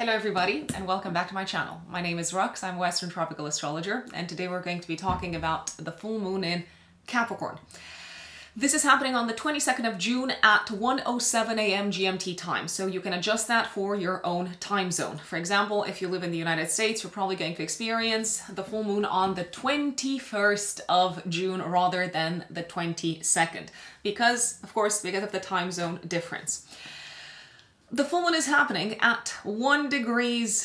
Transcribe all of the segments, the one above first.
Hello everybody and welcome back to my channel. My name is Rux, I'm a Western Tropical Astrologer, and today we're going to be talking about the full moon in Capricorn. This is happening on the 22nd of June at 1:07 a.m. GMT time, so you can adjust that for your own time zone. For example, if you live in the United States, you're probably going to experience the full moon on the 21st of June rather than the 22nd, because of the time zone difference. The full moon is happening at 1 degree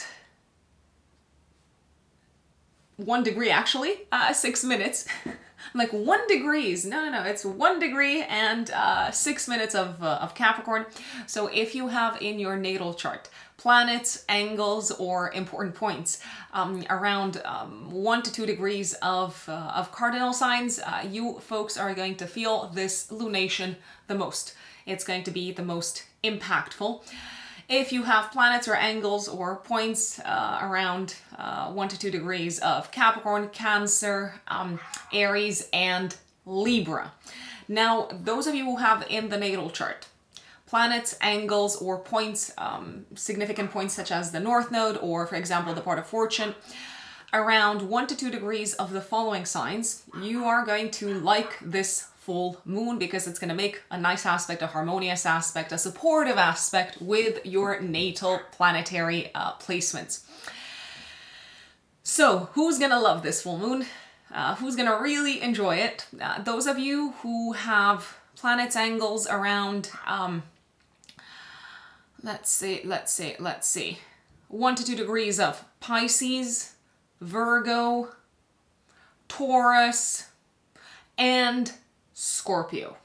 actually, 6 minutes. I'm like 1 degree, no, it's 1 degree and 6 minutes of Capricorn. So if you have in your natal chart planets, angles, or important points around 1 to 2 degrees of cardinal signs, you folks are going to feel this lunation the most. It's going to be the most impactful. If you have planets or angles or points around 1 to 2 degrees of Capricorn, Cancer, Aries, and Libra. Now, those of you who have in the natal chart planets, angles, or points, significant points such as the North Node or, for example, the part of Fortune, around 1 to 2 degrees of the following signs, you are going to like this full moon because it's going to make a nice aspect, a harmonious aspect, a supportive aspect with your natal planetary placements. So who's going to love this full moon? Who's going to really enjoy it? Those of you who have planets, angles around, let's see, 1 to 2 degrees of Pisces, Virgo, Taurus, and Scorpio.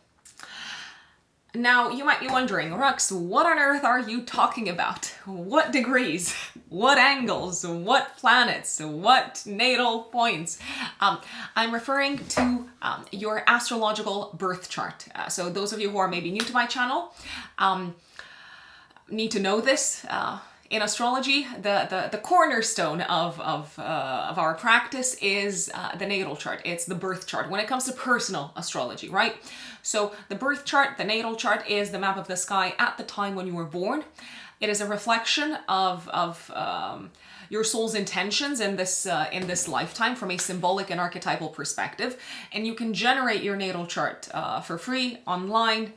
Now, you might be wondering, Rux, what on earth are you talking about? What degrees? What angles? What planets? What natal points? I'm referring to your astrological birth chart. So those of you who are maybe new to my channel need to know this. In astrology, the cornerstone of our practice is the natal chart. It's the birth chart when it comes to personal astrology, right? So the birth chart, the natal chart, is the map of the sky at the time when you were born. It is a reflection of your soul's intentions in this lifetime from a symbolic and archetypal perspective. And you can generate your natal chart for free online.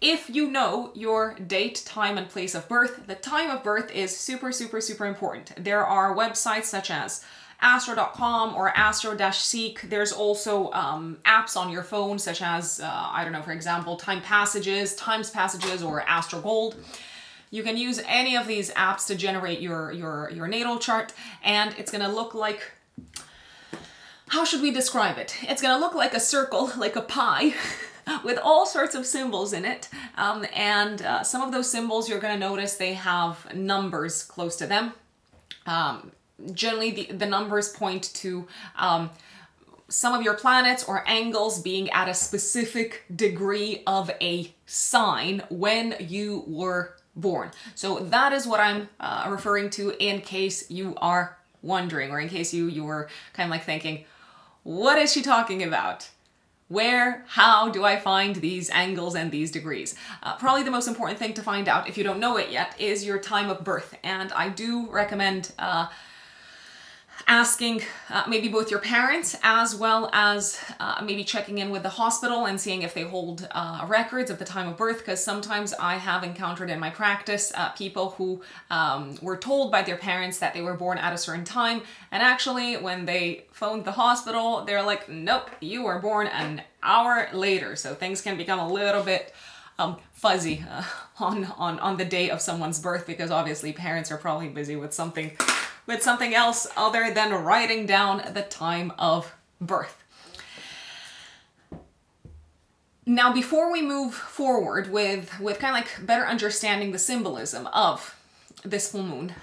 If you know your date, time, and place of birth, the time of birth is super, super, super important. There are websites such as astro.com or astro-seek. There's also apps on your phone such as, I don't know, for example, Times Passages, or Astro Gold. You can use any of these apps to generate your natal chart, and it's gonna look like, how should we describe it? It's gonna look like a circle, like a pie, with all sorts of symbols in it. And some of those symbols, you're going to notice they have numbers close to them. Generally, the numbers point to some of your planets or angles being at a specific degree of a sign when you were born. So that is what I'm referring to, in case you are wondering, or in case you were kind of like thinking, what is she talking about? Where, how do I find these angles and these degrees? Probably the most important thing to find out, if you don't know it yet, is your time of birth. And I do recommend asking maybe both your parents as well as maybe checking in with the hospital and seeing if they hold records of the time of birth, because sometimes I have encountered in my practice people who were told by their parents that they were born at a certain time, and actually when they phoned the hospital, they're like, nope, you were born an hour later. So things can become a little bit fuzzy on the day of someone's birth, because obviously parents are probably busy with something else other than writing down the time of birth. Now, before we move forward with kind of like better understanding the symbolism of this full moon,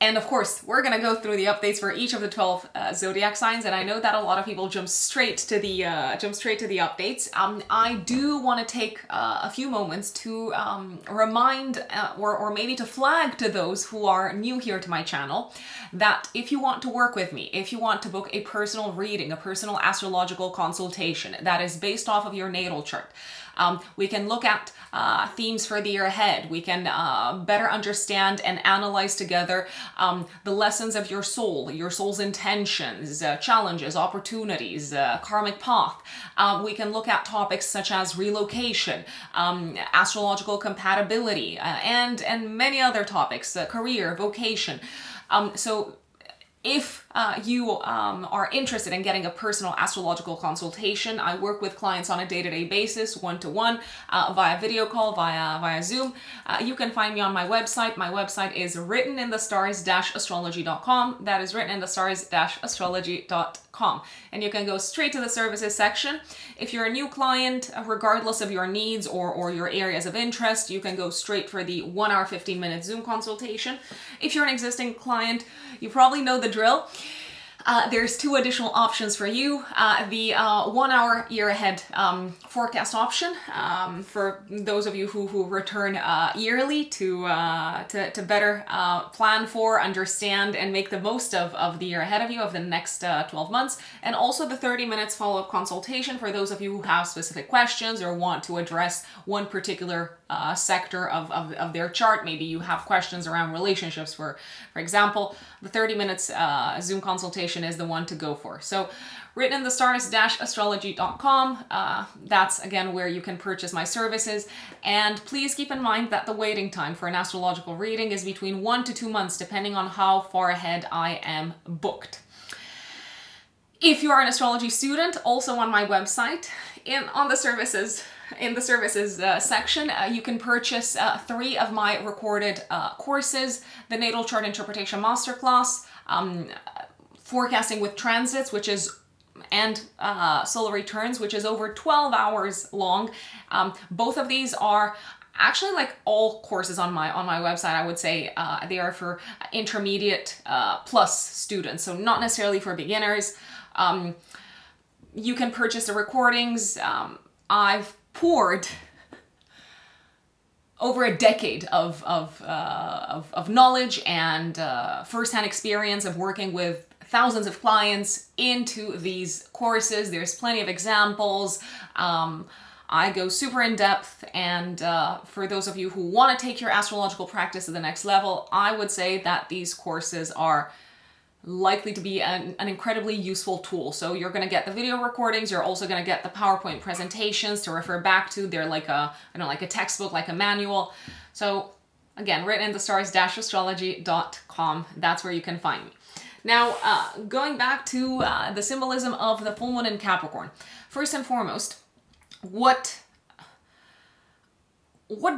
and of course, we're going to go through the updates for each of the 12 zodiac signs, and I know that a lot of people jump straight to the updates. I do want to take a few moments to remind or maybe to flag to those who are new here to my channel that if you want to work with me, if you want to book a personal reading, a personal astrological consultation that is based off of your natal chart, We can look at themes for the year ahead. We can better understand and analyze together the lessons of your soul's intentions, challenges, opportunities, karmic path. We can look at topics such as relocation, astrological compatibility, and many other topics, career, vocation. So if you are interested in getting a personal astrological consultation, I work with clients on a day-to-day basis, one-to-one, via video call, via Zoom. You can find me on my website. My website is writteninthestars-astrology.com. That is writteninthestars-astrology.com. And you can go straight to the services section. If you're a new client, regardless of your needs or your areas of interest, you can go straight for the 1 hour, 15-minute Zoom consultation. If you're an existing client, you probably know the drill. There's 2 additional options for you. The 1 hour year ahead forecast option for those of you who return yearly to better plan for, understand, and make the most of the year ahead of you, of the next 12 months. And also the 30 minutes follow-up consultation for those of you who have specific questions or want to address one particular sector of their chart. Maybe you have questions around relationships, for example. The 30 minutes Zoom consultation is the one to go for. So writteninthestars-astrology.com. That's again where you can purchase my services. And please keep in mind that the waiting time for an astrological reading is between 1 to 2 months, depending on how far ahead I am booked. If you are an astrology student, also on my website, in the services section, you can purchase 3 of my recorded courses: the Natal Chart Interpretation Masterclass, Forecasting with Transits, and Solar Returns, which is over 12 hours long. Both of these are actually, like all courses on my website, I would say they are for intermediate plus students, so not necessarily for beginners. You can purchase the recordings. I've poured over a decade of knowledge and firsthand experience of working with thousands of clients into these courses. There's plenty of examples. I go super in depth, and for those of you who want to take your astrological practice to the next level, I would say that these courses are likely to be an incredibly useful tool. So you're going to get the video recordings. You're also going to get the PowerPoint presentations to refer back to. They're like a textbook, like a manual. So again, writteninthestars-astrology.com. That's where you can find me. Now, going back to the symbolism of the full moon in Capricorn. First and foremost, what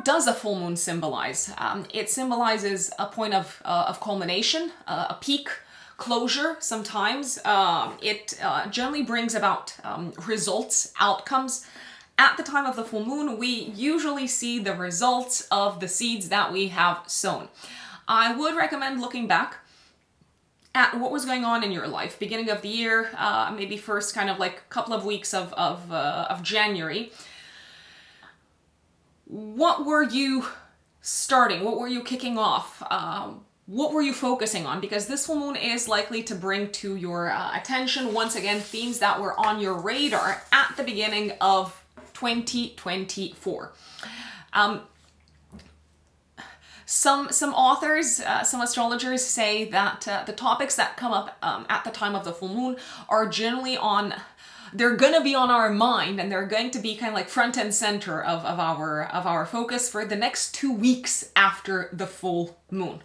does a full moon symbolize? It symbolizes a point of culmination, a peak, closure. Sometimes it generally brings about results, outcomes. At the time of the full moon, we usually see the results of the seeds that we have sown. I would recommend looking back at what was going on in your life, beginning of the year, maybe first kind of like a couple of weeks of January. What were you starting? What were you kicking off? What were you focusing on? Because this full moon is likely to bring to your attention, once again, themes that were on your radar at the beginning of 2024. Some authors, some astrologers say that the topics that come up at the time of the full moon are generally they're going to be on our mind, and they're going to be kind of like front and center of our focus for the next 2 weeks after the full moon.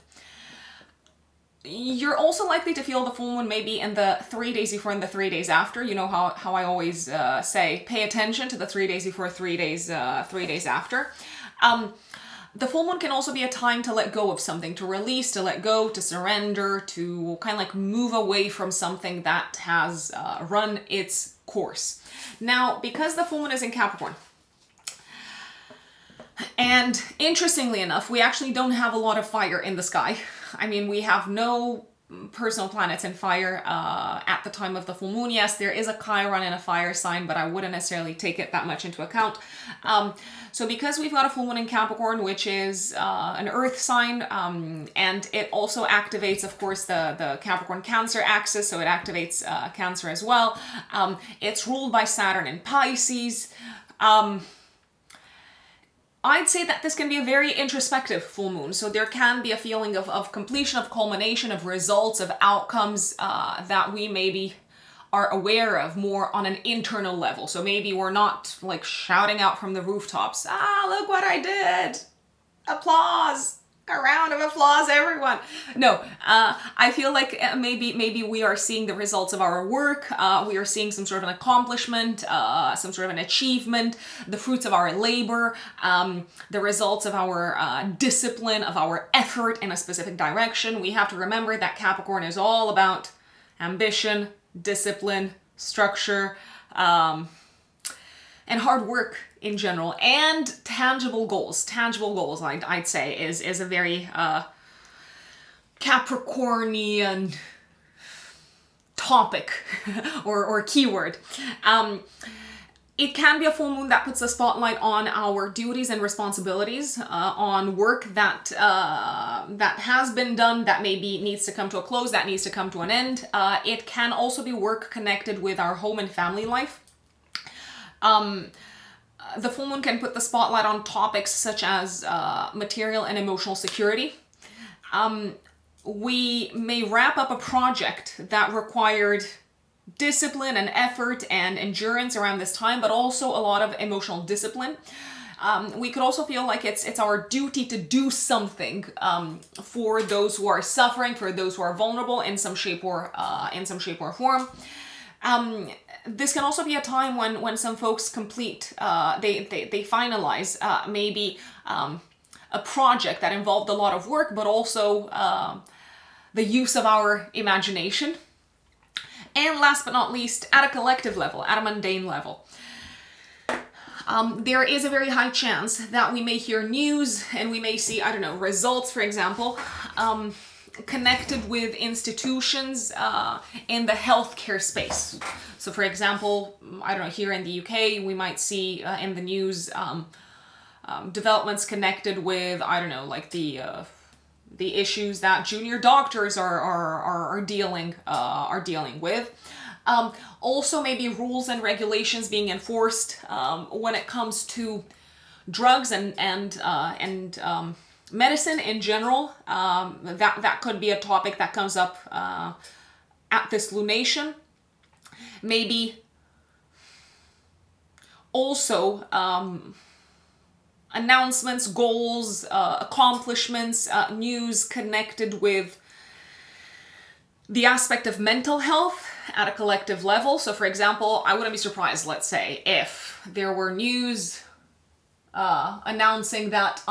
You're also likely to feel the full moon maybe in the 3 days before and the 3 days after. You know how I always say, pay attention to the 3 days before, 3 days after. The full moon can also be a time to let go of something, to release, to let go, to surrender, to kind of like move away from something that has run its course. Now, because the full moon is in Capricorn, and interestingly enough, we actually don't have a lot of fire in the sky. I mean, we have no personal planets in fire at the time of the full moon. Yes, there is a Chiron in a fire sign, but I wouldn't necessarily take it that much into account. So because we've got a full moon in Capricorn, which is an earth sign, and it also activates, of course, the Capricorn Cancer axis, so it activates Cancer as well. It's ruled by Saturn in Pisces. I'd say that this can be a very introspective full moon. So there can be a feeling of completion, of culmination, of results, of outcomes that we maybe are aware of more on an internal level. So maybe we're not like shouting out from the rooftops, look what I did. Applause. A round of applause, everyone. No, I feel like maybe we are seeing the results of our work. We are seeing some sort of an accomplishment, some sort of an achievement, the fruits of our labor, the results of our discipline, of our effort in a specific direction. We have to remember that Capricorn is all about ambition, discipline, structure, and hard work in general, and tangible goals. Tangible goals, I'd say, is a very Capricornian topic or keyword. It can be a full moon that puts a spotlight on our duties and responsibilities, on work that has been done, that maybe needs to come to a close, that needs to come to an end. It can also be work connected with our home and family life. The full moon can put the spotlight on topics such as material and emotional security. We may wrap up a project that required discipline and effort and endurance around this time, but also a lot of emotional discipline. We could also feel like it's our duty to do something for those who are suffering, for those who are vulnerable in some shape or form. This can also be a time when some folks complete, they finalize maybe a project that involved a lot of work, but also the use of our imagination. And last but not least, at a collective level, at a mundane level, there is a very high chance that we may hear news and we may see, results, for example, connected with institutions in the healthcare space. So for example, here in the UK, we might see in the news developments connected with, the issues that junior doctors are dealing with. Also maybe rules and regulations being enforced when it comes to drugs and medicine in general. That could be a topic that comes up at this lunation. Maybe also announcements, goals, accomplishments, news connected with the aspect of mental health at a collective level. So for example, I wouldn't be surprised, let's say, if there were news announcing that,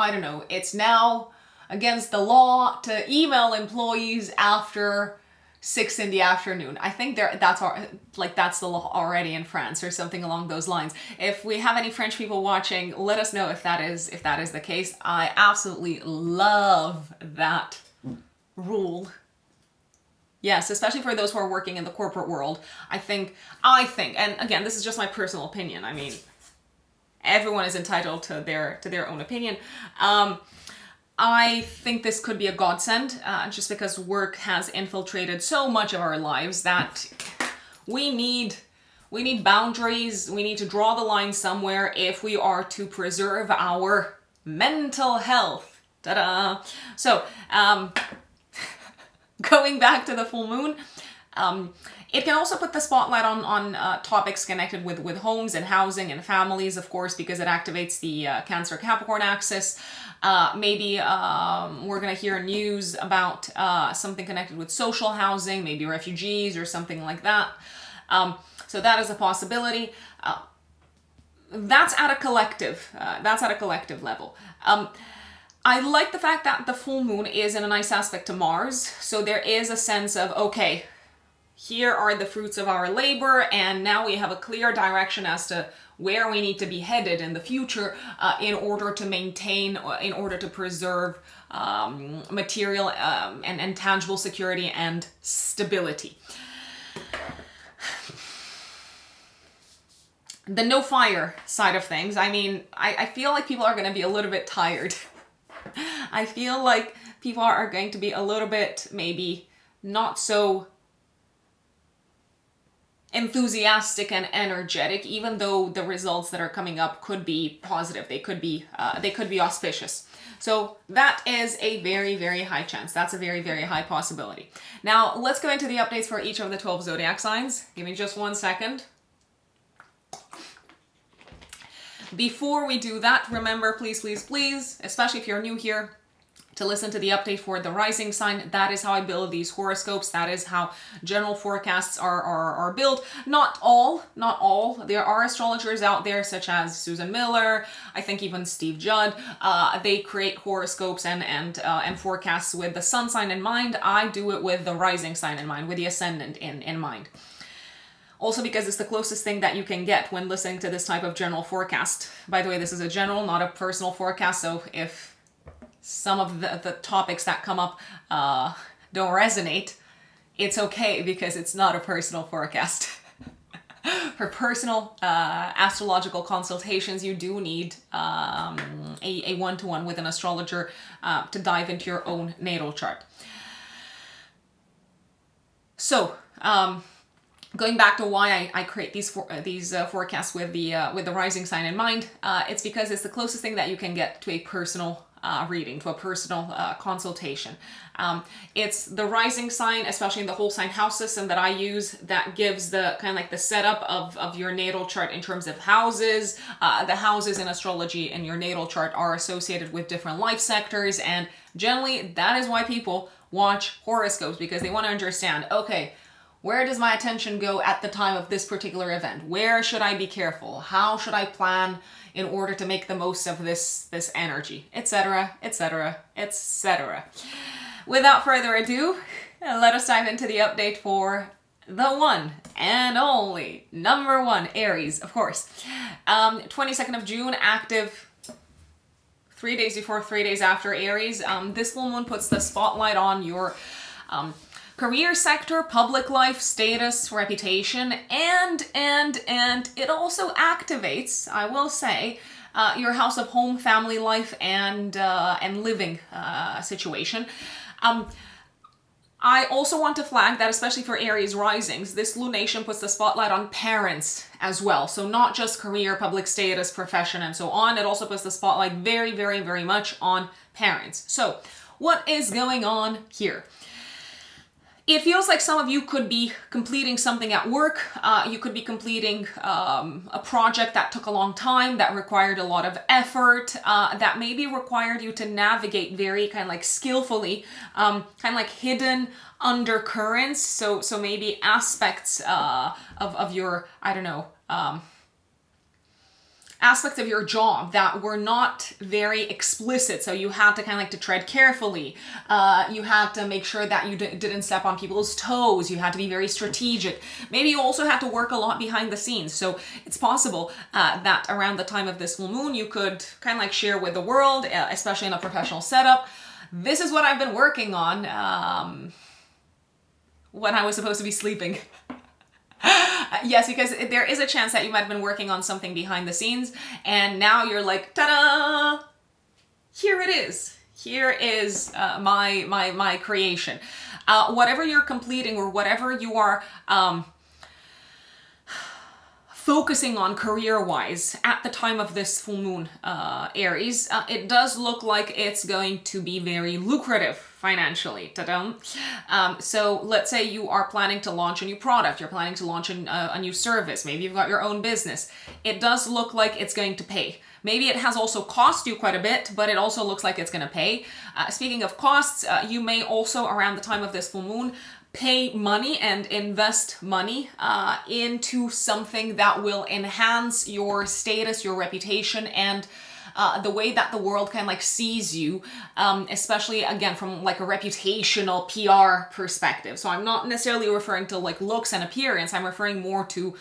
it's now against the law to email employees after 6 p.m. I think that's the law already in France or something along those lines. If we have any French people watching, let us know if that is the case. I absolutely love that rule. Yes, especially for those who are working in the corporate world. I think, and again, this is just my personal opinion. I mean, everyone is entitled to their own opinion. I think this could be a godsend, just because work has infiltrated so much of our lives that we need boundaries. We need to draw the line somewhere if we are to preserve our mental health. Ta-da! So, going back to the full moon, it can also put the spotlight on topics connected with homes and housing and families, of course, because it activates the Cancer-Capricorn axis. Maybe we're going to hear news about something connected with social housing, maybe refugees or something like that. So that is a possibility. That's at a collective level. I like the fact that the full moon is in a nice aspect to Mars. So there is a sense of, okay, here are the fruits of our labor, and now we have a clear direction as to where we need to be headed in the future in order to maintain, in order to preserve material and tangible security and stability. The no fire side of things, I feel like people are going to be a little bit tired. I feel like people are going to be a little bit maybe not so enthusiastic and energetic, even though the results that are coming up could be positive. They could be auspicious. So that is a very, very high chance. That's a very, very high possibility. Now let's go into the updates for each of the 12 zodiac signs. Give me just 1 second. Before we do that, remember, please, please, please, especially if you're new here, to listen to the update for the rising sign. That is how I build these horoscopes. That is how general forecasts are built. Not all. There are astrologers out there such as Susan Miller, I think even Steve Judd. They create horoscopes and forecasts with the sun sign in mind. I do it with the rising sign in mind, with the ascendant in mind. Also because it's the closest thing that you can get when listening to this type of general forecast. By the way, this is a general, not a personal forecast, so if some of the topics that come up don't resonate, it's okay because it's not a personal forecast. For personal astrological consultations, you do need a one-to-one with an astrologer to dive into your own natal chart. So, going back to why I create these forecasts with the rising sign in mind, it's because it's the closest thing that you can get to a personal reading, to a personal consultation. It's the rising sign, especially in the whole sign house system that I use, that gives the kind of like the setup of your natal chart in terms of houses. The houses in astrology in your natal chart are associated with different life sectors, and generally that is why people watch horoscopes, because they want to understand, okay, where does my attention go at the time of this particular event? Where should I be careful? How should I plan in order to make the most of this energy, etc., etc., etc. Without further ado, let us dive into the update for the one and only number one, Aries, of course. 22nd of June, active 3 days before, 3 days after Aries. This full moon puts the spotlight on your career sector, public life, status, reputation, and it also activates, I will say, your house of home, family life, and living situation. I also want to flag that, especially for Aries risings, this lunation puts the spotlight on parents as well. So not just career, public status, profession, and so on. It also puts the spotlight very, very, very much on parents. So what is going on here? It feels like some of you could be completing something at work. You could be completing a project that took a long time, that required a lot of effort, that maybe required you to navigate very kind of like skillfully, kind of like hidden undercurrents. So maybe aspects of your, I don't know, aspects of your job that were not very explicit, so you had to kind of like to tread carefully. You had to make sure that you didn't step on people's toes. You had to be very strategic. Maybe you also had to work a lot behind the scenes. So it's possible that around the time of this full moon, you could kind of like share with the world, especially in a professional setup. This is what I've been working on when I was supposed to be sleeping. Yes, because there is a chance that you might have been working on something behind the scenes, and now you're like, ta-da! Here it is. Here is my creation. Whatever you're completing or whatever you are focusing on career-wise at the time of this full moon, Aries, it does look like it's going to be very lucrative financially. Ta-da! So let's say you are planning to launch a new product, you're planning to launch a new service, maybe you've got your own business. It does look like it's going to pay. Maybe it has also cost you quite a bit, but it also looks like it's going to pay. Speaking of costs, you may also, around the time of this full moon, pay money and invest money into something that will enhance your status, your reputation, and the way that the world kind of like sees you, especially again from like a reputational PR perspective. So I'm not necessarily referring to like looks and appearance, I'm referring more to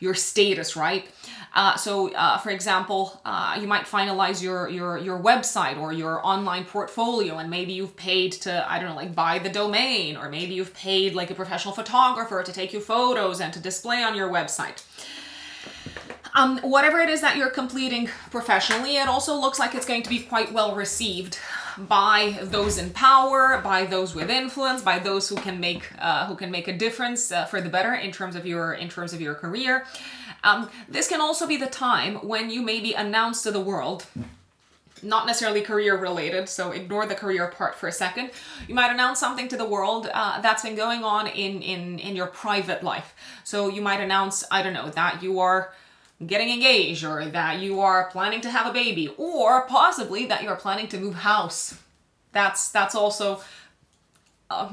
your status, right? For example, you might finalize your website or your online portfolio, and maybe you've paid to, I don't know, like buy the domain, or maybe you've paid like a professional photographer to take you photos and to display on your website. Whatever it is that you're completing professionally, it also looks like it's going to be quite well received by those in power, by those with influence, by those who can make a difference for the better in terms of your career. This can also be the time when you maybe announce to the world, not necessarily career related, so ignore the career part for a second. You might announce something to the world that's been going on in your private life. So you might announce, I don't know, that you are getting engaged, or that you are planning to have a baby, or possibly that you're planning to move house. That's also a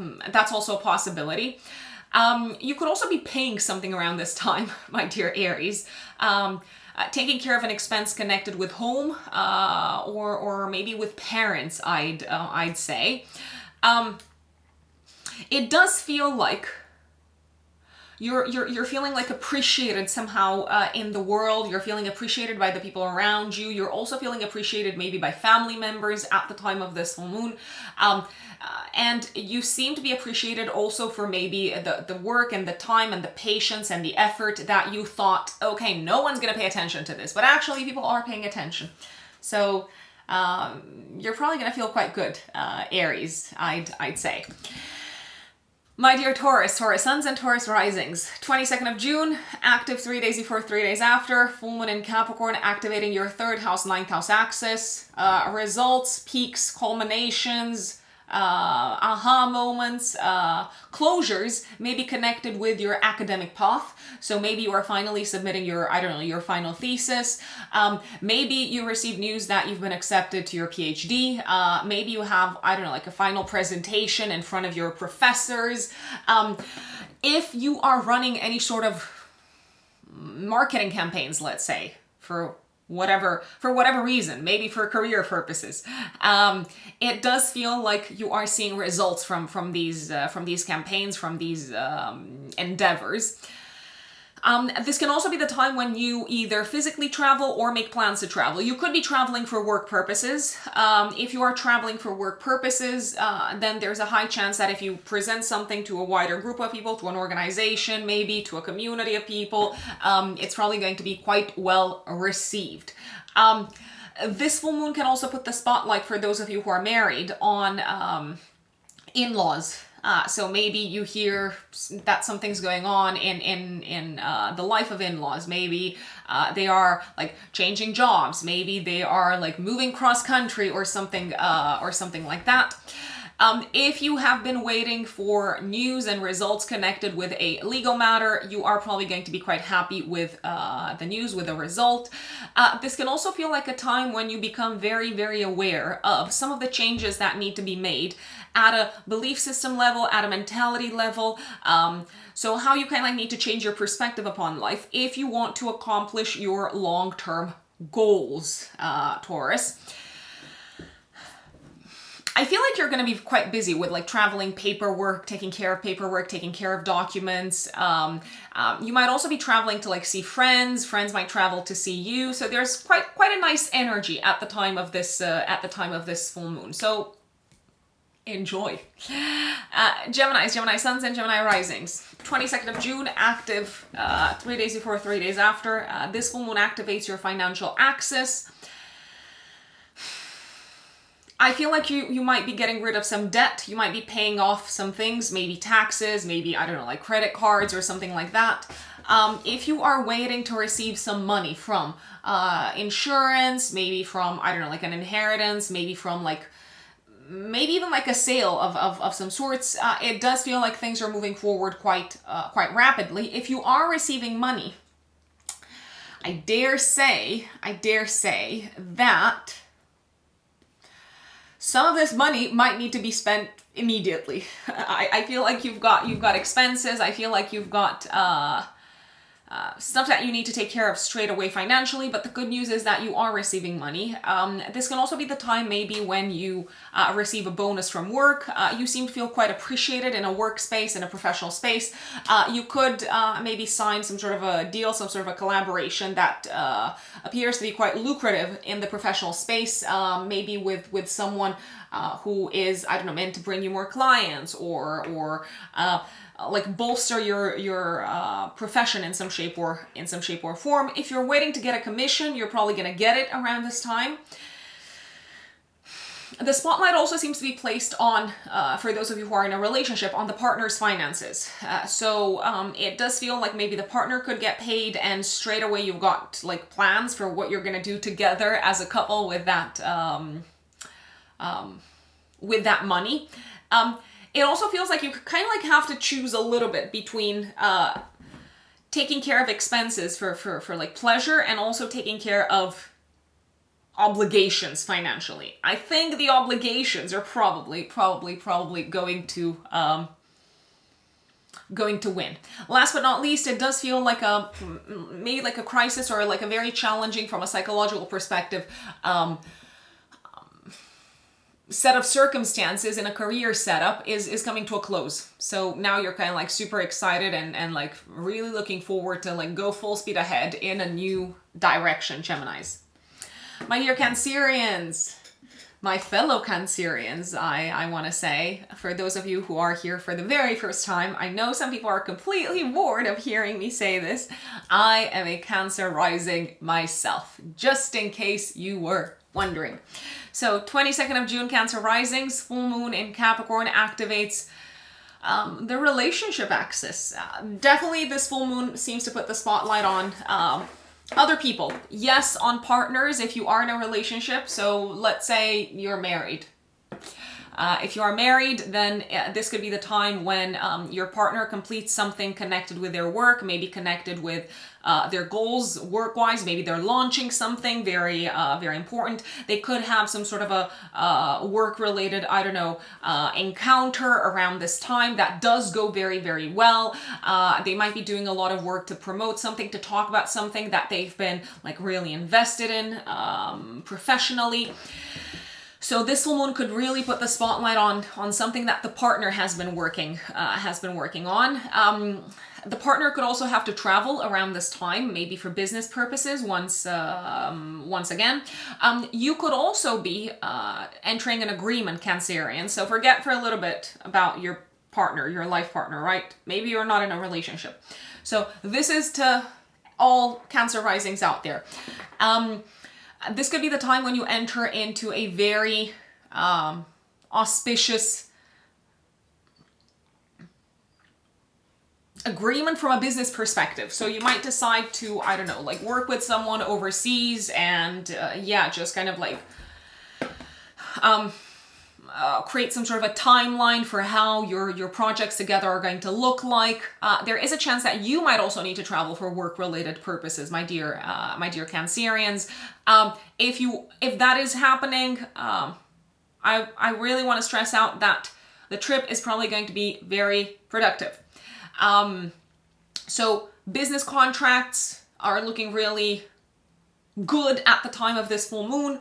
possibility. You could also be paying something around this time, my dear Aries. Taking care of an expense connected with home, or maybe with parents, I'd say. It does feel like you're feeling like appreciated somehow in the world. You're feeling appreciated by the people around you. You're also feeling appreciated maybe by family members at the time of this full moon. And you seem to be appreciated also for maybe the work and the time and the patience and the effort that you thought, okay, no one's going to pay attention to this, but actually people are paying attention. So you're probably going to feel quite good, Aries, I'd say. My dear Taurus, Taurus suns and Taurus risings, 22nd of June, active 3 days before, 3 days after, full moon in Capricorn, activating your 3rd house, 9th house axis, results, peaks, culminations, aha moments, closures may be connected with your academic path. So maybe you are finally submitting your final thesis. Maybe you receive news that you've been accepted to your PhD. Maybe you have, a final presentation in front of your professors. If you are running any sort of marketing campaigns, let's say, for whatever reason, maybe for career purposes, it does feel like you are seeing results from these campaigns, from these endeavors. This can also be the time when you either physically travel or make plans to travel. You could be traveling for work purposes. If you are traveling for work purposes, then there's a high chance that if you present something to a wider group of people, to an organization, maybe to a community of people, it's probably going to be quite well received. This full moon can also put the spotlight, for those of you who are married, on in-laws. So maybe you hear that something's going on in the life of in-laws. Maybe they are like changing jobs. Maybe they are like moving cross country or something like that. If you have been waiting for news and results connected with a legal matter, you are probably going to be quite happy with the news, with the result. This can also feel like a time when you become very, very aware of some of the changes that need to be made at a belief system level, at a mentality level. So how you kind of need to change your perspective upon life if you want to accomplish your long-term goals, Taurus. I feel like you're going to be quite busy with like traveling, paperwork, taking care of documents. You might also be traveling to like see friends. Friends might travel to see you. So there's quite a nice energy at the time of this full moon. So enjoy. Gemini suns and Gemini risings. 22nd of June, active 3 days before, 3 days after. This full moon activates your financial axis. I feel like you might be getting rid of some debt. You might be paying off some things, maybe taxes, maybe, like credit cards or something like that. If you are waiting to receive some money from insurance, maybe from, like an inheritance, maybe from maybe even like a sale of some sorts, it does feel like things are moving forward quite rapidly. If you are receiving money, I dare say that some of this money might need to be spent immediately. I feel like you've got expenses. I feel like you've got stuff that you need to take care of straight away financially, but the good news is that you are receiving money. This can also be the time maybe when you receive a bonus from work. You seem to feel quite appreciated in a workspace, in a professional space. You could maybe sign some sort of a deal, some sort of a collaboration that appears to be quite lucrative in the professional space, maybe with someone who is, meant to bring you more clients or bolster your profession in some shape or form. If you're waiting to get a commission, you're probably going to get it around this time. The spotlight also seems to be placed on, for those of you who are in a relationship, on the partner's finances. It does feel like maybe the partner could get paid, and straight away you've got like plans for what you're going to do together as a couple with that money. It also feels like you kind of like have to choose a little bit between taking care of expenses for like pleasure, and also taking care of obligations financially. I think the obligations are probably going to win. Last but not least, it does feel like maybe like a crisis, or like a very challenging from a psychological perspective set of circumstances in a career setup is coming to a close. So now you're kind of like super excited and like really looking forward to like go full speed ahead in a new direction, Geminis. My dear Cancerians, my fellow Cancerians, I want to say, for those of you who are here for the very first time, I know some people are completely bored of hearing me say this. I am a Cancer rising myself, just in case you were wondering. So 22nd of June, Cancer risings, full moon in Capricorn activates the relationship axis. Definitely this full moon seems to put the spotlight on other people. Yes, on partners if you are in a relationship. So let's say you're married. If you are married, then this could be the time when your partner completes something connected with their work, maybe connected with their goals work-wise. Maybe they're launching something very important. They could have some sort of a work-related, encounter around this time that does go very, very well. They might be doing a lot of work to promote something, to talk about something that they've been like really invested in professionally. So this full moon could really put the spotlight on something that the partner has been working on. The partner could also have to travel around this time, maybe for business purposes. Once again, you could also be entering an agreement, Cancerian. So forget for a little bit about your partner, your life partner, right? Maybe you're not in a relationship. So this is to all Cancer risings out there. This could be the time when you enter into a very auspicious agreement from a business perspective. So you might decide to, like work with someone overseas and just kind of like create some sort of a timeline for how your projects together are going to look like. There is a chance that you might also need to travel for work-related purposes, my dear Cancerians. If that is happening, I really want to stress out that the trip is probably going to be very productive. So business contracts are looking really good at the time of this full moon.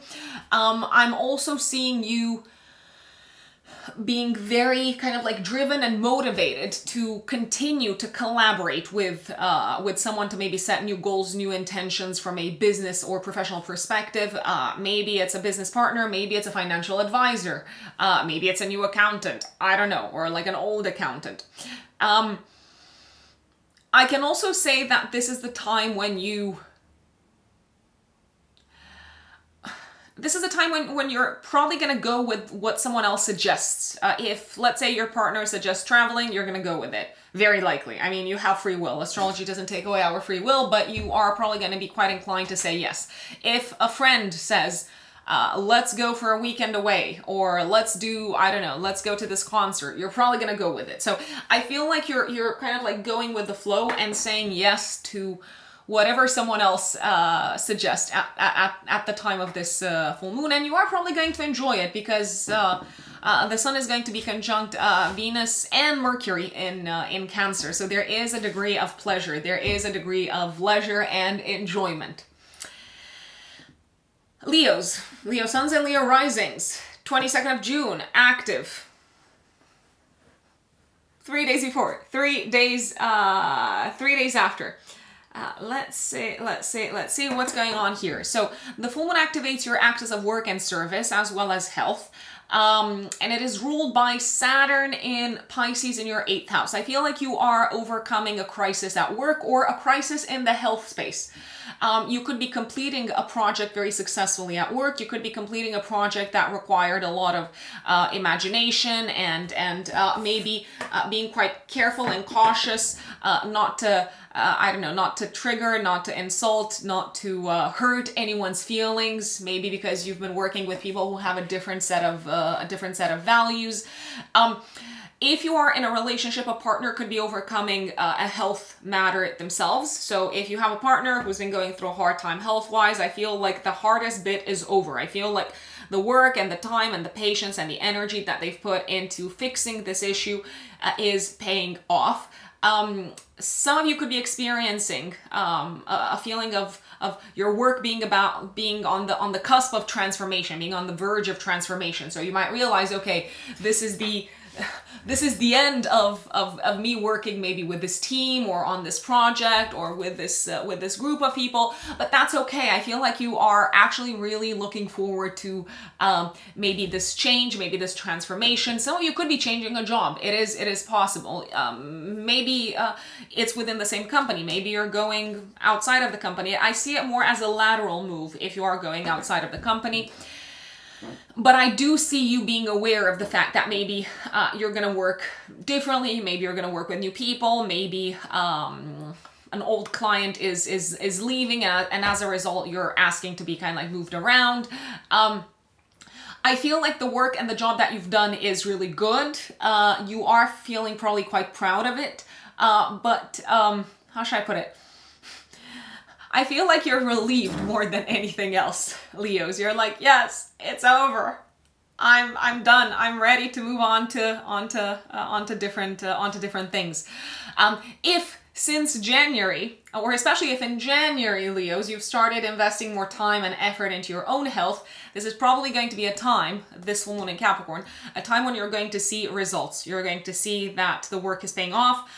I'm also seeing you being very kind of like driven and motivated to continue to collaborate with someone to maybe set new goals, new intentions from a business or professional perspective. Maybe it's a business partner, maybe it's a financial advisor, maybe it's a new accountant, I don't know, or like an old accountant. I can also say that this is the time when this is a time when you're probably going to go with what someone else suggests. If, let's say, your partner suggests traveling, you're going to go with it. Very likely. I mean, you have free will. Astrology doesn't take away our free will, but you are probably going to be quite inclined to say yes. If a friend says, let's go for a weekend away, or let's do, let's go to this concert, you're probably going to go with it. So I feel like you're kind of like going with the flow and saying yes to whatever someone else suggests at the time of this full moon, and you are probably going to enjoy it because the sun is going to be conjunct Venus and Mercury in Cancer, so there is a degree of pleasure, there is a degree of leisure and enjoyment. Leo suns and Leo risings, 22nd of June, active. 3 days before, 3 days after. Let's see what's going on here. So the full moon activates your axis of work and service as well as health. And it is ruled by Saturn in Pisces in your 8th house. I feel like you are overcoming a crisis at work or a crisis in the health space. You could be completing a project very successfully at work. You could be completing a project that required a lot of imagination and maybe being quite careful and cautious, not to not to trigger, not to insult, not to hurt anyone's feelings. Maybe because you've been working with people who have a different set of values. If you are in a relationship, a partner could be overcoming a health matter themselves. So if you have a partner who's been going through a hard time health-wise, I feel like the hardest bit is over. I feel like the work and the time and the patience and the energy that they've put into fixing this issue is paying off. Some of you could be experiencing a feeling of your work being on the cusp of transformation, being on the verge of transformation. So you might realize, okay, this is the end of me working maybe with this team or on this project or with this group of people, but that's okay. I feel like you are actually really looking forward to maybe this change, maybe this transformation. Some of you could be changing a job. It is possible. Maybe it's within the same company. Maybe you're going outside of the company. I see it more as a lateral move if you are going outside of the company. But I do see you being aware of the fact that maybe you're going to work differently. Maybe you're going to work with new people. Maybe an old client is leaving, and as a result, you're asking to be kind of like moved around. I feel like the work and the job that you've done is really good. You are feeling probably quite proud of it. But how should I put it? I feel like you're relieved more than anything else, Leos. You're like, yes, it's over. I'm done. I'm ready to move on to different things. If since January, or especially if in January, Leos, you've started investing more time and effort into your own health, this is probably going to be a time, this full moon in Capricorn, a time when you're going to see results. You're going to see that the work is paying off.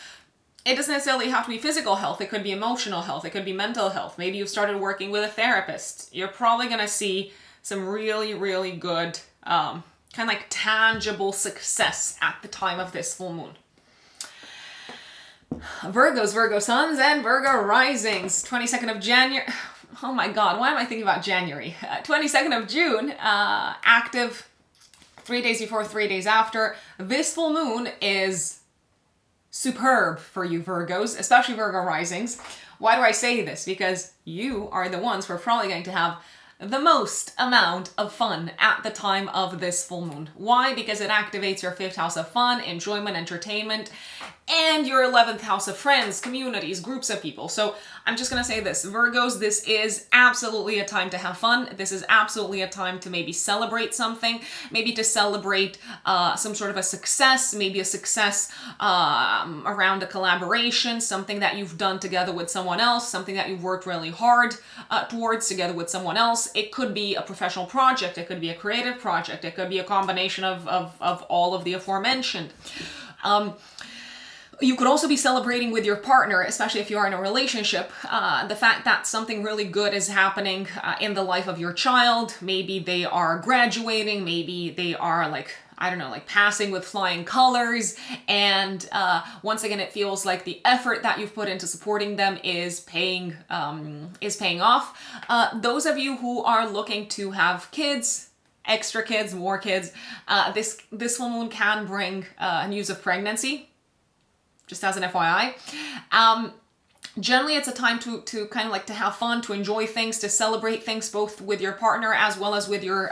It doesn't necessarily have to be physical health. It could be emotional health. It could be mental health. Maybe you've started working with a therapist. You're probably going to see some really, really good, kind of like tangible success at the time of this full moon. Virgos, Virgo suns, and Virgo risings. 22nd of January. Oh my God, why am I thinking about January? 22nd of June, active 3 days before, 3 days after. This full moon is superb for you Virgos, especially Virgo risings. Why do I say this? Because you are the ones who are probably going to have the most amount of fun at the time of this full moon. Why? Because it activates your 5th house of fun, enjoyment, entertainment, and your 11th house of friends, communities, groups of people. So I'm just going to say this, Virgos, this is absolutely a time to have fun. This is absolutely a time to maybe celebrate something, maybe to celebrate some sort of a success, maybe a success around a collaboration, something that you've done together with someone else, something that you've worked really hard towards together with someone else. It could be a professional project, it could be a creative project, it could be a combination of all of the aforementioned. You could also be celebrating with your partner, especially if you are in a relationship, the fact that something really good is happening in the life of your child. Maybe they are graduating, maybe they are like, I don't know, like passing with flying colors. And once again, it feels like the effort that you've put into supporting them is paying off. Those of you who are looking to have kids, extra kids, more kids, this full moon can bring news of pregnancy. Just as an FYI. Generally, it's a time to kind of like to have fun, to enjoy things, to celebrate things, both with your partner as well as with your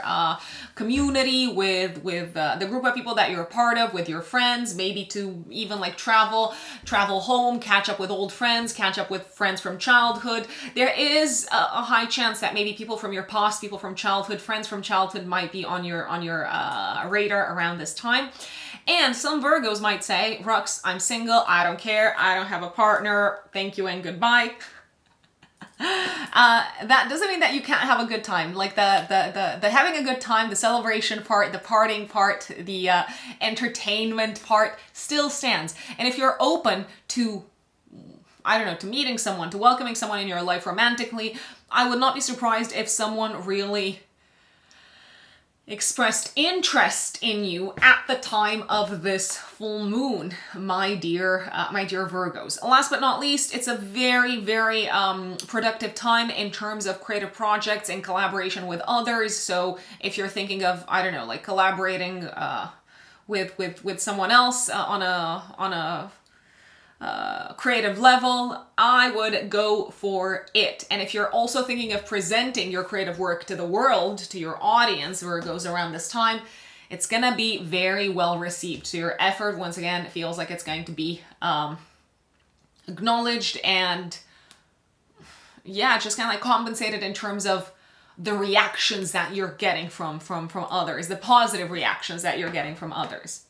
community, with the group of people that you're a part of, with your friends, maybe to even like travel home, catch up with old friends, catch up with friends from childhood. There is a high chance that maybe people from your past, people from childhood, friends from childhood might be on your radar around this time. And some Virgos might say, Rux, I'm single, I don't care, I don't have a partner, thank you and goodbye. That doesn't mean that you can't have a good time. Like the having a good time, the celebration part, the partying part, the entertainment part still stands. And if you're open to, I don't know, to meeting someone, to welcoming someone in your life romantically, I would not be surprised if someone really expressed interest in you at the time of this full moon, my dear Virgos. Last but not least, it's a very, very productive time in terms of creative projects and collaboration with others. So if you're thinking of, I don't know, like collaborating with someone else on a creative level, I would go for it. And if you're also thinking of presenting your creative work to the world, to your audience, Virgos, around this time, it's gonna be very well received. So your effort, once again, feels like it's going to be acknowledged and, yeah, just kind of like compensated in terms of the reactions that you're getting from others, the positive reactions that you're getting from others.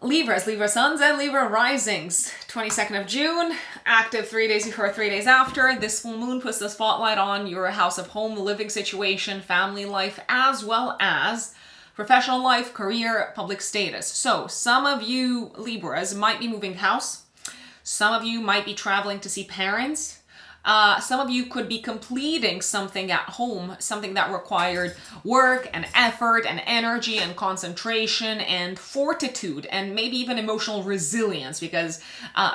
Libras, Libra suns and Libra risings. 22nd of June, active 3 days before, 3 days after. This full moon puts the spotlight on your house of home, living situation, family life, as well as professional life, career, public status. So some of you Libras might be moving house. Some of you might be traveling to see parents. Some of you could be completing something at home, something that required work and effort and energy and concentration and fortitude and maybe even emotional resilience, because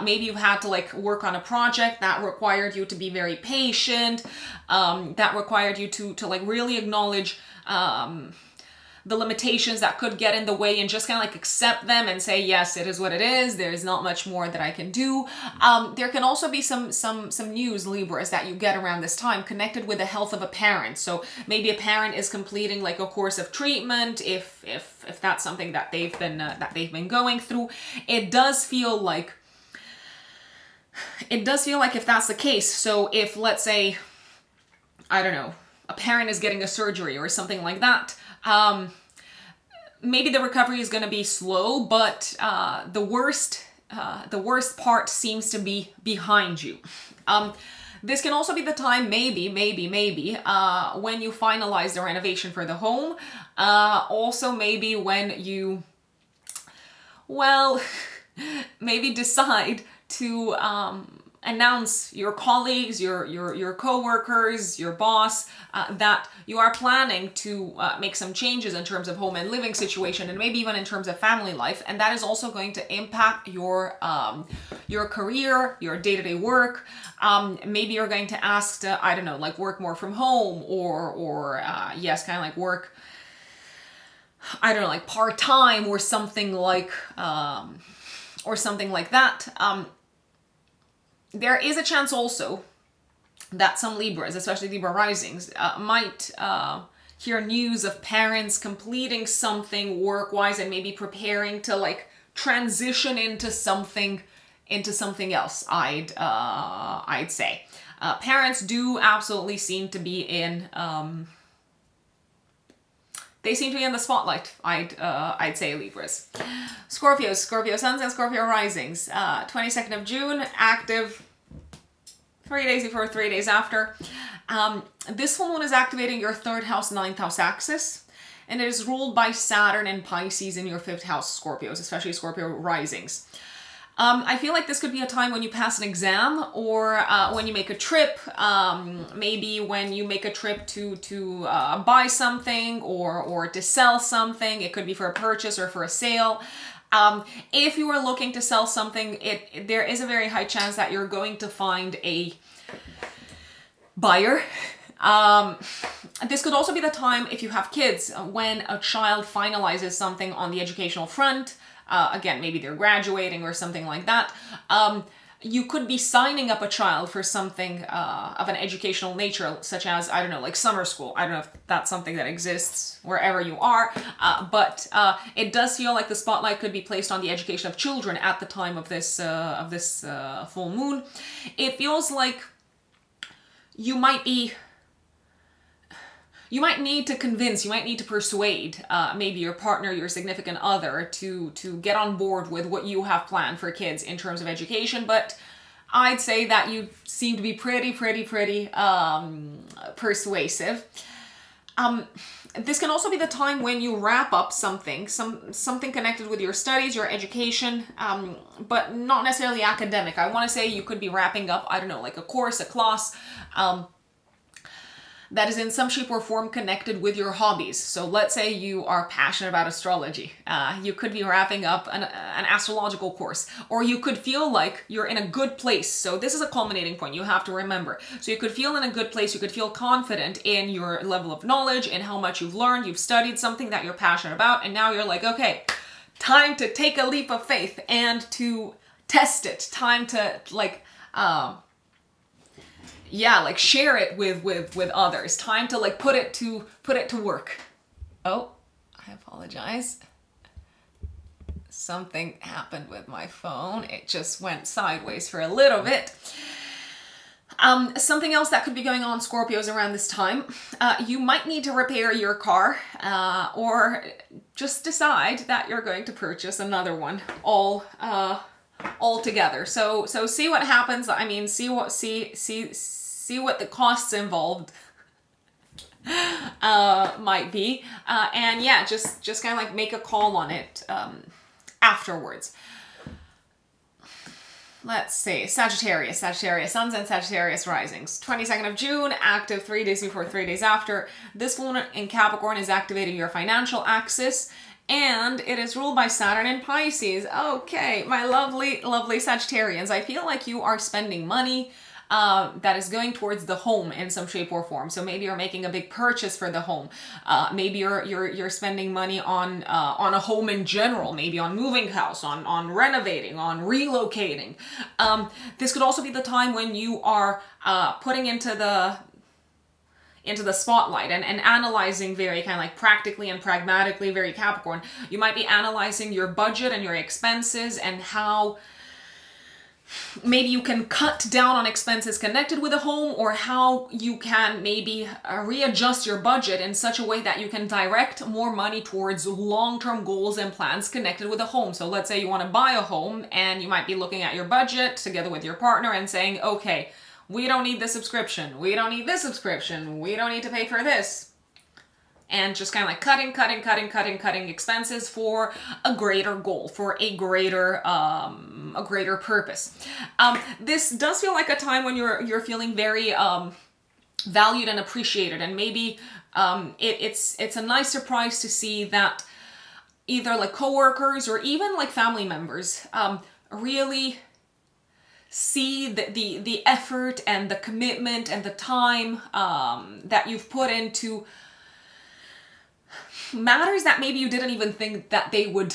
maybe you had to like work on a project that required you to be very patient, that required you to like really acknowledge the limitations that could get in the way and just kind of like accept them and say, yes, it is what it is. There's not much more that I can do. There can also be some news, Libras, that you get around this time connected with the health of a parent. So maybe a parent is completing like a course of treatment, if that's something that they've been going through. It does feel like if that's the case. So if, let's say, I don't know, a parent is getting a surgery or something like that, maybe the recovery is going to be slow, but the worst part seems to be behind you. This can also be the time, maybe, when you finalize the renovation for the home. Also, maybe when you, well, maybe decide to announce your colleagues, your co-workers, your boss, that you are planning to make some changes in terms of home and living situation, and maybe even in terms of family life, and that is also going to impact your career, your day-to-day work. Maybe you're going to ask to, I don't know, like work more from home, or yes, kind of like work, I don't know, like part-time or something like that. There is a chance also that some Libras, especially Libra risings, might hear news of parents completing something work-wise and maybe preparing to like transition into something else. I'd say parents do absolutely seem to be in. They seem to be in the spotlight, I'd say, Libras. Scorpio suns and Scorpio risings. 22nd of June, active 3 days before, 3 days after. This full moon is activating your 3rd house, 9th house axis, and it is ruled by Saturn and Pisces in your 5th house, Scorpios, especially Scorpio risings. I feel like this could be a time when you pass an exam, or when you make a trip, maybe when you make a trip to buy something or to sell something. It could be for a purchase or for a sale. If you are looking to sell something, there is a very high chance that you're going to find a buyer. This could also be the time, if you have kids, when a child finalizes something on the educational front. Again, maybe they're graduating or something like that. You could be signing up a child for something of an educational nature, such as, I don't know, like summer school. I don't know if that's something that exists wherever you are, but it does feel like the spotlight could be placed on the education of children at the time of this full moon. It feels like you might need to persuade maybe your partner, your significant other, to get on board with what you have planned for kids in terms of education. But I'd say that you seem to be pretty persuasive. This can also be the time when you wrap up something connected with your studies, your education, but not necessarily academic. I want to say you could be wrapping up, I don't know, like a course, a class, that is in some shape or form connected with your hobbies. So let's say you are passionate about astrology. You could be wrapping up an astrological course, or you could feel like you're in a good place. So this is a culminating point, you have to remember. So you could feel in a good place, you could feel confident in your level of knowledge, in how much you've learned, you've studied something that you're passionate about, and now you're like, okay, time to take a leap of faith and to test it. Time to share it with others. Time to put it to work. Oh, I apologize. Something happened with my phone. It just went sideways for a little bit. Something else that could be going on, Scorpios, around this time. You might need to repair your car, or just decide that you're going to purchase another one all together. So see what happens. I mean, see what the costs involved might be, and yeah, just kind of make a call on it afterwards. Let's see, Sagittarius, Suns and Sagittarius risings. 22nd of June, active 3 days before, 3 days after. This full moon in Capricorn is activating your financial axis, and it is ruled by Saturn in Pisces. Okay, my lovely, lovely Sagittarians, I feel like you are spending money that is going towards the home in some shape or form. So maybe you're making a big purchase for the home. Maybe you're spending money on a home in general. Maybe on moving house, on renovating, on relocating. This could also be the time when you are putting into the spotlight and analyzing very kind of practically and pragmatically, very Capricorn. You might be analyzing your budget and your expenses and how maybe you can cut down on expenses connected with a home, or how you can maybe readjust your budget in such a way that you can direct more money towards long-term goals and plans connected with a home. So let's say you want to buy a home, and you might be looking at your budget together with your partner and saying, okay, we don't need this subscription, we don't need this subscription, we don't need to pay for this. And just kind of cutting expenses for a greater goal, for a greater purpose. This does feel like a time when you're feeling very valued and appreciated, and maybe it's a nice surprise to see that either coworkers or even family members really see the effort and the commitment and the time that you've put into matters that maybe you didn't even think that they would,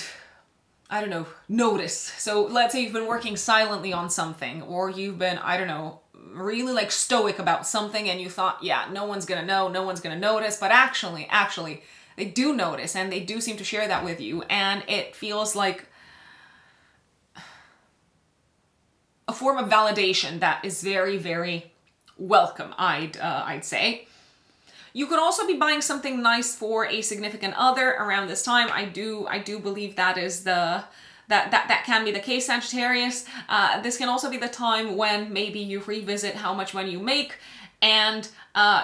I don't know, notice. So let's say you've been working silently on something, or you've been, I don't know, really stoic about something, and you thought, yeah, no one's gonna know, no one's gonna notice, but actually, they do notice, and they do seem to share that with you, and it feels like a form of validation that is very, very welcome, I'd say. You could also be buying something nice for a significant other around this time. I do believe that is that can be the case, Sagittarius. This can also be the time when maybe you revisit how much money you make, and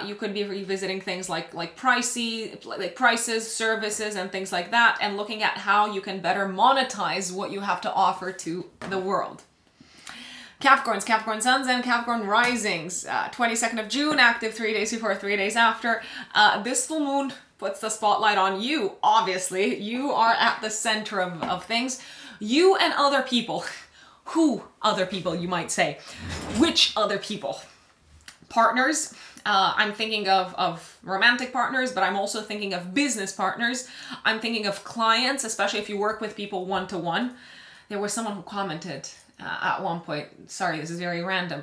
you could be revisiting things like prices, services, and things like that, and looking at how you can better monetize what you have to offer to the world. Capricorns, Capricorn Suns, and Capricorn Risings. 22nd of June, active 3 days before, 3 days after. This full moon puts the spotlight on you, obviously. You are at the center of things. You and other people. Who other people, you might say? Which other people? Partners. I'm thinking of romantic partners, but I'm also thinking of business partners. I'm thinking of clients, especially if you work with people one-to-one. There was someone who commented at one point, sorry, this is very random,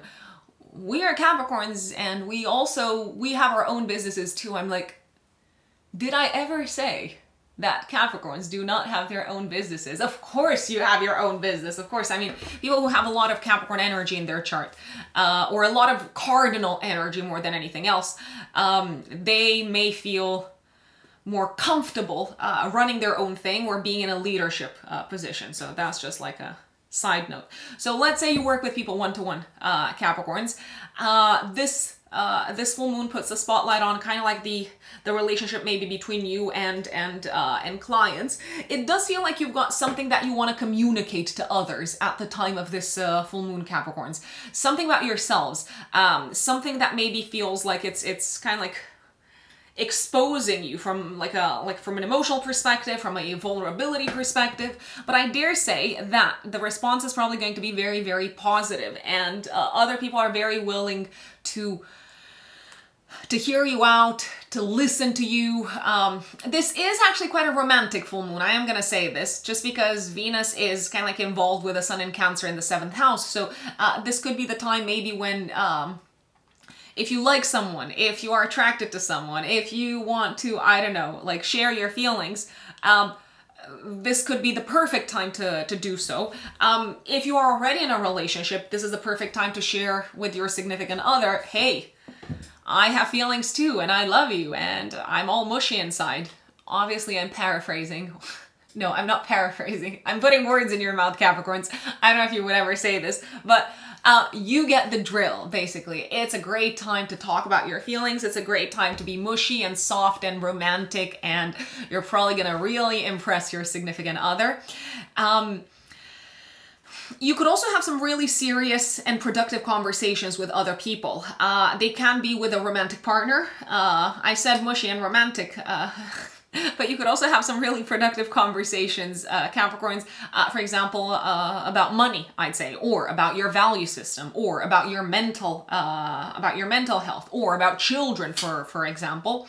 we are Capricorns and we have our own businesses too. I'm like, did I ever say that Capricorns do not have their own businesses? Of course you have your own business, of course. I mean, people who have a lot of Capricorn energy in their chart, or a lot of cardinal energy more than anything else, they may feel more comfortable running their own thing or being in a leadership position. So that's just like a side note. So let's say you work with people one-to-one, Capricorns. This full moon puts the spotlight on kind of like the relationship maybe between you and clients. It does feel like you've got something that you want to communicate to others at the time of this full moon, Capricorns. Something about yourselves. Something that maybe feels like it's kind of like exposing you from from an emotional perspective, from a vulnerability perspective. But I dare say that the response is probably going to be very, very positive, and other people are very willing to hear you out, to listen to you. This is actually quite a romantic full moon. I am going to say this just because Venus is kind of like involved with the Sun in Cancer in the 7th house. So this could be the time maybe when if you like someone, if you are attracted to someone, if you want to, I don't know, like share your feelings, this could be the perfect time to do so. If you are already in a relationship, this is the perfect time to share with your significant other, hey, I have feelings too, and I love you, and I'm all mushy inside. Obviously, I'm paraphrasing. No, I'm not paraphrasing. I'm putting words in your mouth, Capricorns. I don't know if you would ever say this, but you get the drill, basically. It's a great time to talk about your feelings. It's a great time to be mushy and soft and romantic, and you're probably gonna really impress your significant other. You could also have some really serious and productive conversations with other people. They can be with a romantic partner. I said mushy and romantic, but you could also have some really productive conversations, Capricorns, for example, about money, I'd say, or about your value system, or about your mental health, or about children, for example.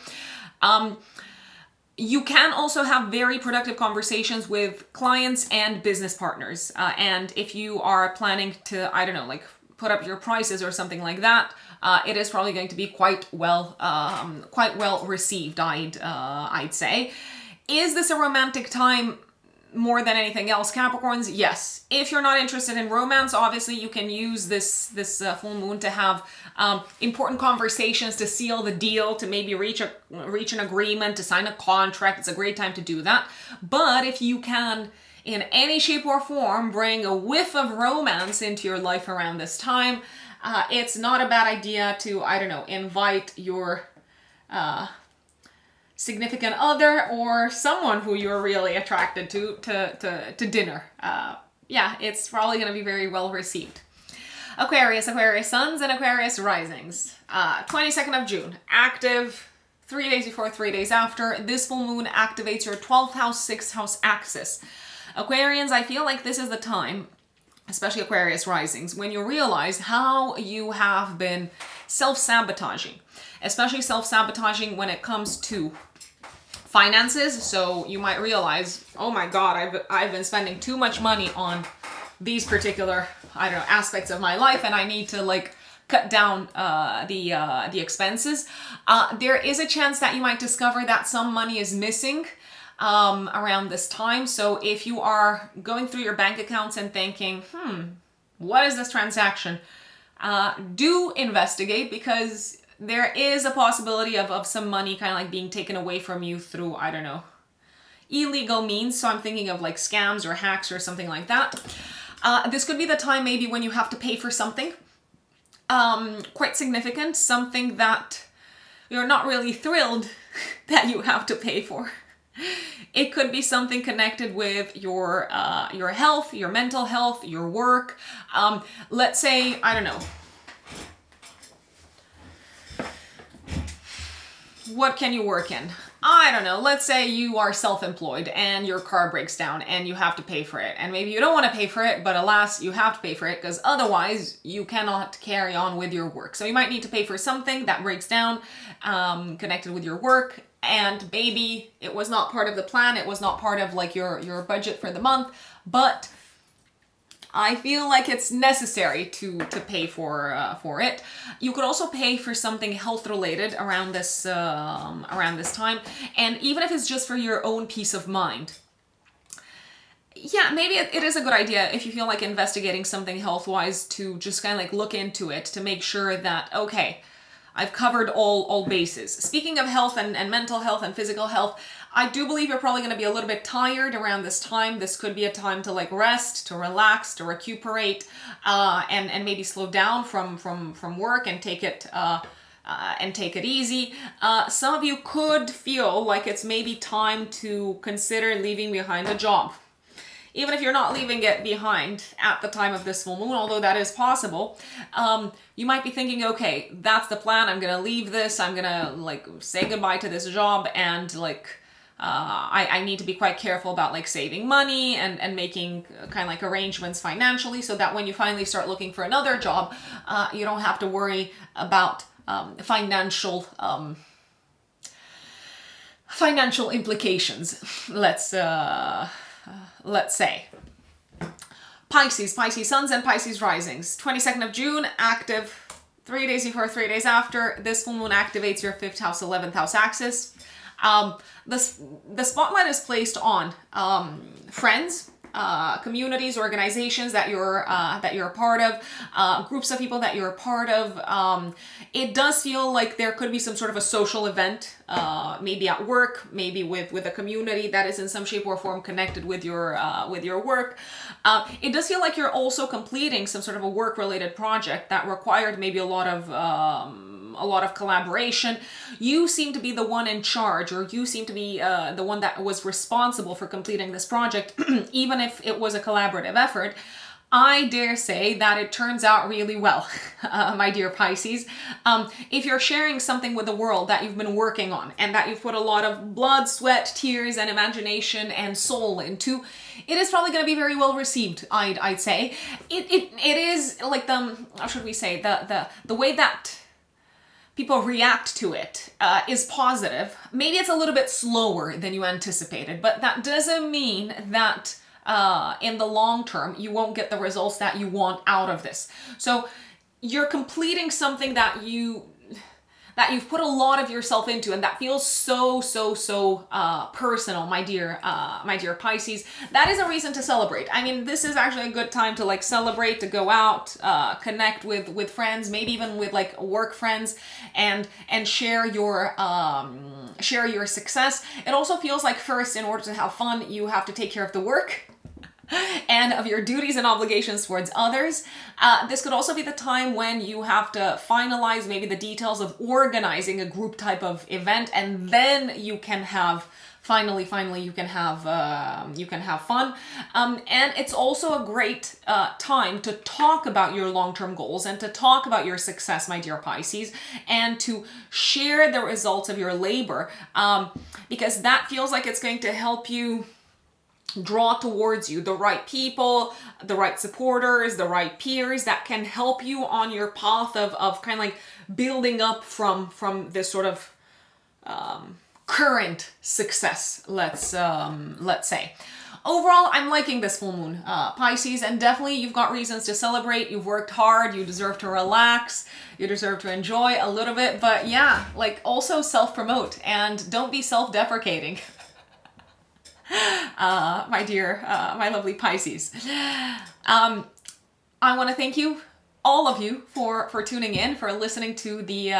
You can also have very productive conversations with clients and business partners. And if you are planning to, I don't know, like put up your prices or something like that, it is probably going to be quite well received, I'd say. Is this a romantic time? More than anything else, Capricorns, yes. If you're not interested in romance, obviously you can use this full moon to have important conversations, to seal the deal, to maybe reach an agreement, to sign a contract. It's a great time to do that. But if you can, in any shape or form, bring a whiff of romance into your life around this time, it's not a bad idea to, I don't know, invite your significant other or someone who you're really attracted to dinner. Yeah, it's probably going to be very well received. Aquarius suns, and Aquarius risings. 22nd of June, active 3 days before, 3 days after. This full moon activates your 12th house, 6th house axis. Aquarians, I feel like this is the time, especially Aquarius risings, when you realize how you have been self-sabotaging, especially self-sabotaging when it comes to finances. So you might realize, oh my God, I've been spending too much money on these particular, I don't know, aspects of my life, and I need to like cut down the expenses. There is a chance that you might discover that some money is missing around this time. So if you are going through your bank accounts and thinking, what is this transaction? Do investigate, because there is a possibility of some money kind of like being taken away from you through, I don't know, illegal means. So I'm thinking of like scams or hacks or something like that. This could be the time maybe when you have to pay for something quite significant, something that you're not really thrilled that you have to pay for. It could be something connected with your health, your mental health, your work. Let's say, I don't know, what can you work in? I don't know. Let's say you are self-employed and your car breaks down and you have to pay for it. And maybe you don't want to pay for it, but alas, you have to pay for it because otherwise you cannot carry on with your work. So you might need to pay for something that breaks down, connected with your work. And maybe it was not part of the plan. It was not part of like your budget for the month, but I feel like it's necessary to pay for it. You could also pay for something health related around this time, and even if it's just for your own peace of mind. Yeah, maybe it is a good idea if you feel like investigating something health wise to just kind of like look into it to make sure that, okay, I've covered all bases. Speaking of health and mental health and physical health, I do believe you're probably going to be a little bit tired around this time. This could be a time to like rest, to relax, to recuperate, and maybe slow down from work and take it easy. Some of you could feel like it's maybe time to consider leaving behind a job. even if you're not leaving it behind at the time of this full moon, although that is possible, you might be thinking, okay, that's the plan. I'm going to leave this. I'm going to like say goodbye to this job, and like, I need to be quite careful about like saving money and making kind of like arrangements financially, so that when you finally start looking for another job, you don't have to worry about financial implications, let's say. Pisces suns and Pisces risings. 22nd of June, active 3 days before, 3 days after. This full moon activates your 5th house, 11th house axis. The spotlight is placed on friends, communities, organizations that you're a part of, groups of people that you're a part of. It does feel like there could be some sort of a social event, maybe at work, maybe with a community that is in some shape or form connected with your work. It does feel like you're also completing some sort of a work-related project that required maybe a lot of collaboration. You seem to be the one in charge, or you seem to be the one that was responsible for completing this project, even if it was a collaborative effort. I dare say that it turns out really well, my dear Pisces. If you're sharing something with the world that you've been working on and that you've put a lot of blood, sweat, tears, and imagination and soul into, it is probably going to be very well received, I'd say. It is like how should we say, the way that people react to it is positive. Maybe it's a little bit slower than you anticipated, but that doesn't mean that in the long term you won't get the results that you want out of this. So you're completing something that you've put a lot of yourself into, and that feels so personal, my dear Pisces. That is a reason to celebrate. I mean, this is actually a good time to like celebrate, to go out, connect with friends, maybe even with like work friends, and share your success. It also feels like, first, in order to have fun, you have to take care of the work and of your duties and obligations towards others. This could also be the time when you have to finalize maybe the details of organizing a group type of event, and then you can have finally you can have fun. And it's also a great time to talk about your long-term goals and to talk about your success, my dear Pisces, and to share the results of your labor, because that feels like it's going to help you draw towards you the right people, the right supporters, the right peers that can help you on your path of kind of like building up from this sort of current success, let's say. Overall, I'm liking this full moon, Pisces, and definitely you've got reasons to celebrate. You've worked hard, you deserve to relax, you deserve to enjoy a little bit, but yeah, like also self-promote and don't be self-deprecating. My lovely Pisces. I want to thank you, all of you, for tuning in, for listening to the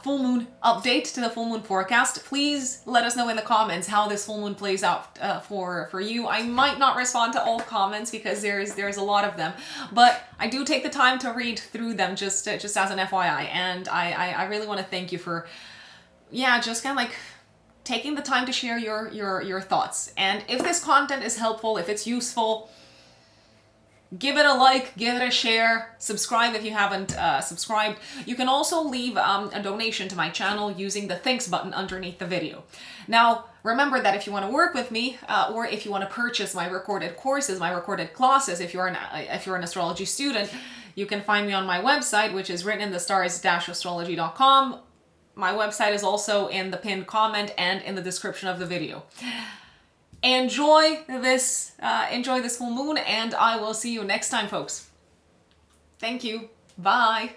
full moon update, to the full moon forecast. Please let us know in the comments how this full moon plays out for you. I might not respond to all comments because there's a lot of them, but I do take the time to read through them just as an FYI, and I really want to thank you for just kind of like taking the time to share your thoughts. And if this content is helpful, if it's useful, give it a like, give it a share, subscribe if you haven't subscribed. You can also leave a donation to my channel using the thanks button underneath the video. Now, remember that if you want to work with me, or if you want to purchase my recorded courses, my recorded classes, if you're an astrology student, you can find me on my website, which is written in the stars-astrology.com. My website is also in the pinned comment and in the description of the video. Enjoy this full moon, and I will see you next time, folks. Thank you. Bye.